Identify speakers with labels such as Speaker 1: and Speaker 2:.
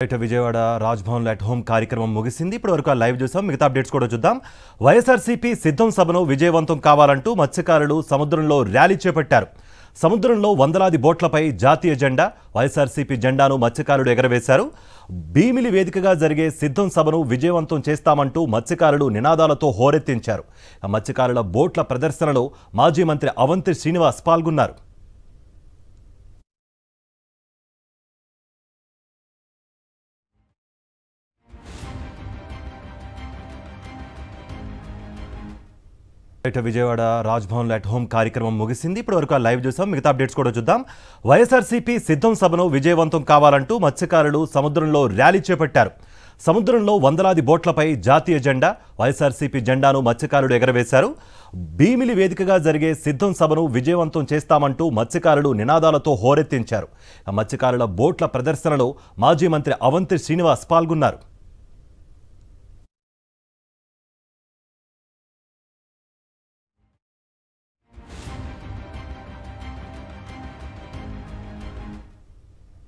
Speaker 1: Vijayawada Raj Bhavan at home కార్యక్రమం ముగిసింది. ఇప్పటివరకు లైవ్ చూసాం. మిగతా అప్డేట్స్ కూడా చూద్దాం. వైఎస్ఆర్సీపీ సిద్ధం సభను విజయవంతం కావాలంటూ మత్స్యకారులు సముద్రంలో ర్యాలీ చేపట్టారు. సముద్రంలో వందలాది బోట్లపై జాతీయ జెండా, వైఎస్ఆర్సీపీ జెండాను మత్స్యకారులు ఎగరవేశారు. భీమిలి వేదికగా జరిగే సిద్ధం సభను విజయవంతం చేస్తామంటూ మత్స్యకారులు నినాదాలతో హోరెత్తించారు. మత్స్యకారుల బోట్ల ప్రదర్శనలో మాజీ మంత్రి అవంతి శ్రీనివాస్ పాల్గొన్నారు. విజయవాడ రాజ్భవన్ అట్ హోమ్ కార్యక్రమం ముగిసింది. ఇప్పటివరకు లైవ్ చూసాం. మిగతా అప్డేట్స్ కూడా చూద్దాం. వైఎస్ఆర్సీపీ సిద్ధం సభను విజయవంతం కావాలంటూ మత్స్యకారులు సముద్రంలో ర్యాలీ చేపట్టారు. సముద్రంలో వందలాది బోట్లపై జాతీయ జెండా, వైఎస్ఆర్సీపీ జెండాను మత్స్యకారులు ఎగరవేశారు. భీమిలి వేదికగా జరిగే సిద్ధం సభను విజయవంతం చేస్తామంటూ మత్స్యకారులు నినాదాలతో హోరెత్తించారు. మత్స్యకారుల బోట్ల ప్రదర్శనలో మాజీ మంత్రి అవంతి శ్రీనివాస్ పాల్గొన్నారు.